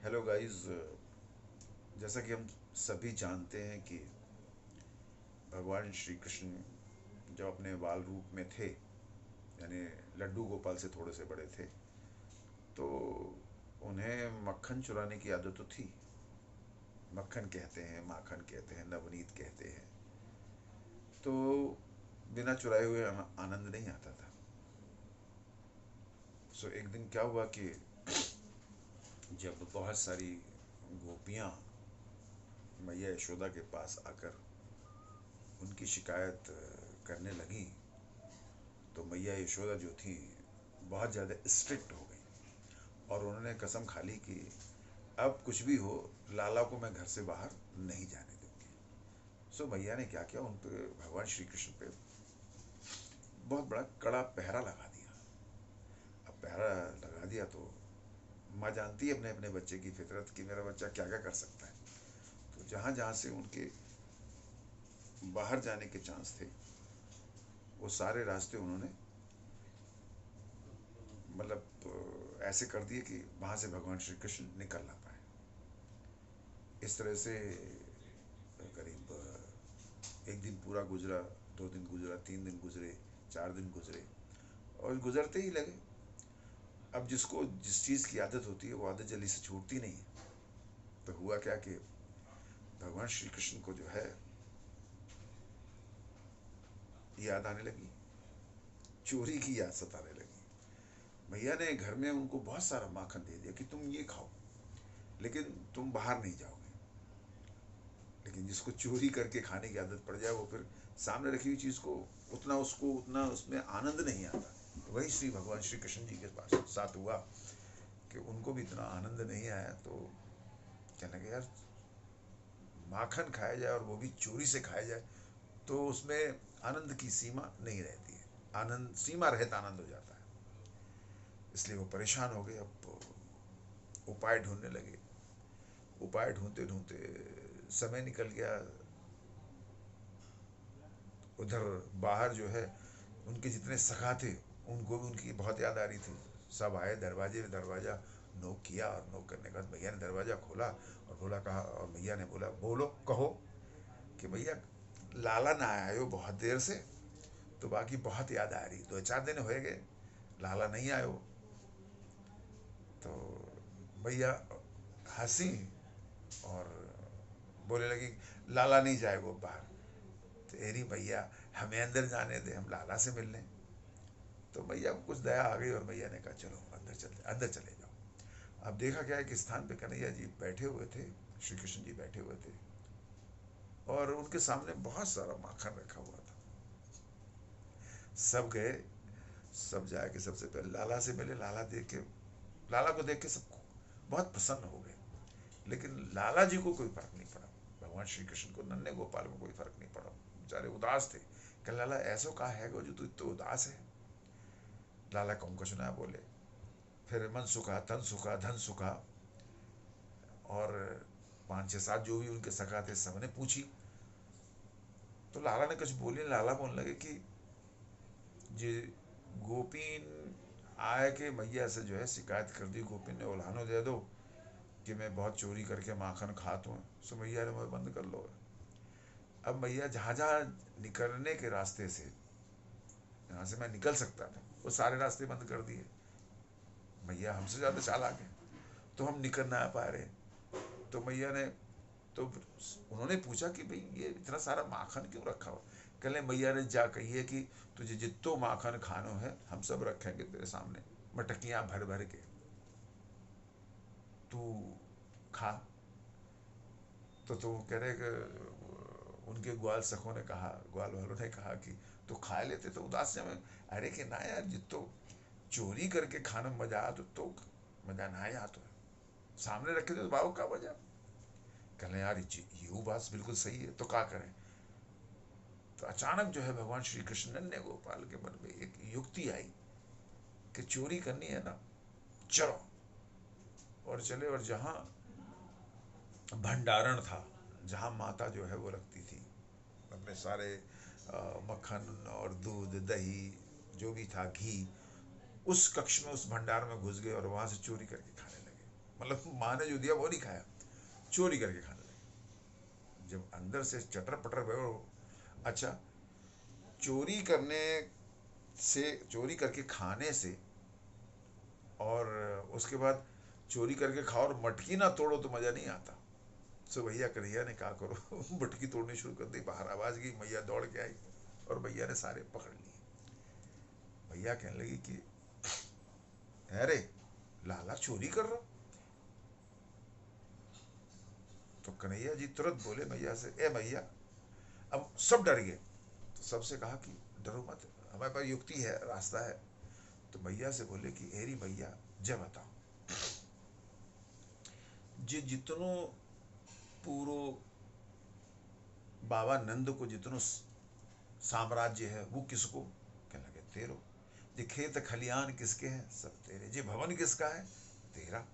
Hello guys. जैसा कि हम सभी जानते हैं कि भगवान श्री कृष्ण जब अपने बाल रूप में थे, यानी लड्डू गोपाल से थोड़े से बड़े थे, तो उन्हें मक्खन चुराने की आदत तो थी। मक्खन कहते हैं, माखन कहते हैं, नवनीत कहते हैं। तो बिना चुराए हुए आनंद नहीं आता था। सो एक दिन क्या हुआ कि जब बहुत सारी गोपियाँ मैया यशोदा के पास आकर उनकी शिकायत करने लगी, तो मैया यशोदा जो थी बहुत ज़्यादा स्ट्रिक्ट हो गई और उन्होंने कसम खा ली कि अब कुछ भी हो, लाला को मैं घर से बाहर नहीं जाने दूंगी। सो मैया ने क्या किया, उन पे भगवान श्री कृष्ण पे बहुत बड़ा कड़ा पहरा लगा दिया। अब पहरा लगा दिया तो माँ जानती है अपने अपने बच्चे की फितरत कि मेरा बच्चा क्या क्या कर सकता है। तो जहाँ जहाँ से उनके बाहर जाने के चांस थे, वो सारे रास्ते उन्होंने मतलब ऐसे कर दिए कि वहाँ से भगवान श्री कृष्ण निकल ना पाए। इस तरह से करीब एक दिन पूरा गुजरा, 2 दिन गुजरा, 3 दिन गुजरे, 4 दिन गुजरे और गुजरते ही लगे। अब जिसको जिस चीज़ की आदत होती है वो आदत जल्दी से छूटती नहीं है। तो हुआ क्या कि भगवान श्री कृष्ण को जो है याद आने लगी, चोरी की याद सताने लगी। भैया ने घर में उनको बहुत सारा माखन दे दिया कि तुम ये खाओ, लेकिन तुम बाहर नहीं जाओगे। लेकिन जिसको चोरी करके खाने की आदत पड़ जाए वो फिर सामने रखी हुई चीज़ को उतना उसमें आनंद नहीं आता। तो वही श्री भगवान श्री कृष्ण जी के पास साथ हुआ कि उनको भी इतना आनंद नहीं आया। तो कहने लगे, यार माखन खाया जाए और वो भी चोरी से खाया जाए तो उसमें आनंद की सीमा नहीं रहती है, आनंद सीमा रहित आनंद हो जाता है। इसलिए वो परेशान हो गए। अब उपाय ढूंढने लगे। उपाय ढूंढते ढूंढते समय निकल गया। उधर बाहर जो है उनके जितने सखा थे उनको भी उनकी बहुत याद आ रही थी। सब आए, दरवाजे पे दरवाज़ा नोक किया और नोक करने के बाद भैया ने दरवाज़ा खोला और बोला, कहा, और भैया ने बोला, बोलो कहो। कि भैया लाला ना आए हो बहुत देर से, तो बाकी बहुत याद आ रही, 2-4 दिन हो गए लाला नहीं आए हो। तो भैया हंसी और बोले लगी, लाला नहीं जाएगा बाहर। तेरी भैया हमें अंदर जाने दे, हम लाला से मिल लें। तो भैया को कुछ दया आ गई और भैया ने कहा चलो अंदर चले जाओ। अब देखा क्या है कि स्थान पे कन्हैया जी बैठे हुए थे, श्री कृष्ण जी बैठे हुए थे और उनके सामने बहुत सारा माखन रखा हुआ था। सब गए, सब जाके सबसे पहले लाला से मिले। लाला को देख के सब बहुत प्रसन्न हो गए। लेकिन लाला जी को कोई फर्क नहीं पड़ा, भगवान श्री कृष्ण को, नन्हे गोपाल को कोई फर्क नहीं पड़ा। बेचारे उदास थे। कल लाला ऐसा कहा है जो तू तो उदास है। लाला कौन को सुना बोले, फिर मन सुखा, तन सुखा, धन सुखा। और 5-6-7 जो भी उनके सखा थे सबने पूछी। तो लाला ने कुछ बोली। लाला बोलने लगे कि जे गोपीन आए के मैया से जो है शिकायत कर दी, गोपीन ने उल्हानो दे दो कि मैं बहुत चोरी करके माखन खाता हूँ। सो मैया ने मुझे बंद कर लो। अब मैया जहाँ जहाँ निकलने के रास्ते से, जहाँ से मैं निकल सकता था, वो सारे रास्ते बंद कर दिए। मैया हमसे ज़्यादा चालाक है, तो हम निकल ना पा रहे। तो मैया ने, तो उन्होंने पूछा कि भाई ये इतना सारा माखन क्यों रखा हुआ। कहले मैया ने जा कही है कि तुझे जितो माखन खानो है हम सब रखेंगे तेरे सामने, मटकियाँ भर भर के, तू खा। तो कह रहे कि उनके ग्वाल सखों ने कहा, ग्वाल वालों ने कहा कि तो खा लेते। तो उदास से में, अरे कि ना यार, जितो चोरी करके खाना मजा आ तो मजा ना आया तो सामने रखे थे तो बाबू का मजा। कहले यार ये बात बिल्कुल सही है, तो क्या करें। तो अचानक जो है भगवान श्री कृष्ण नन्हे गोपाल के मन में एक युक्ति आई कि चोरी करनी है ना, चलो। और चले, और जहाँ भंडारण था, जहाँ माता जो है वो रखती थी अपने सारे मक्खन और दूध दही जो भी था, घी, उस कक्ष में, उस भंडार में घुस गए और वहाँ से चोरी करके खाने लगे। मतलब माँ ने जो दिया वो नहीं खाया, चोरी करके खाने लगे। जब अंदर से चटर पटर गए हो। अच्छा, चोरी करने से, चोरी करके खाने से, और उसके बाद चोरी करके खाओ और मटकी ना तोड़ो तो मजा नहीं आता। सो भैया कन्हैया ने कहा करो मटकी तोड़नी शुरू कर दी, बाहर आवाज गई, मैया दौड़ के आई और भैया ने सारे पकड़ लिए। भैया कहने लगी कि अरे लाला चोरी कर रहा। तो कन्हैया जी तुरंत बोले मैया से, ए मैया, अब सब डर गए। तो सबसे कहा कि डरो मत, हमारे पास युक्ति है, रास्ता है। तो मैया से बोले कि एरी भैया जय बताओ, जे जितनो पूरो बाबा नंद को जितनो साम्राज्य है वो किसको? कहने लगे तेरो। जे खेत खलियान किसके हैं? सब तेरे। जे भवन किसका है? तेरा।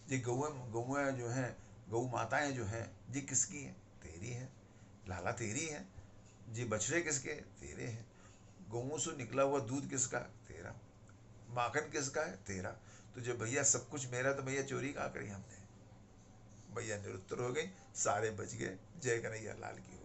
जे गौएं जो हैं, गौ माताएं जो हैं, ये किसकी हैं? तेरी है, लाला तेरी है। जे बछड़े किसके? तेरे हैं। गौओं से निकला हुआ दूध किसका? तेरा। माखन किसका है? तेरा। तो जब भैया सब कुछ मेरा, तो भैया चोरी कहाँ करी हमने? भैया निरुत्तर हो गई, सारे बच गए। जय कन्हैया लाल की।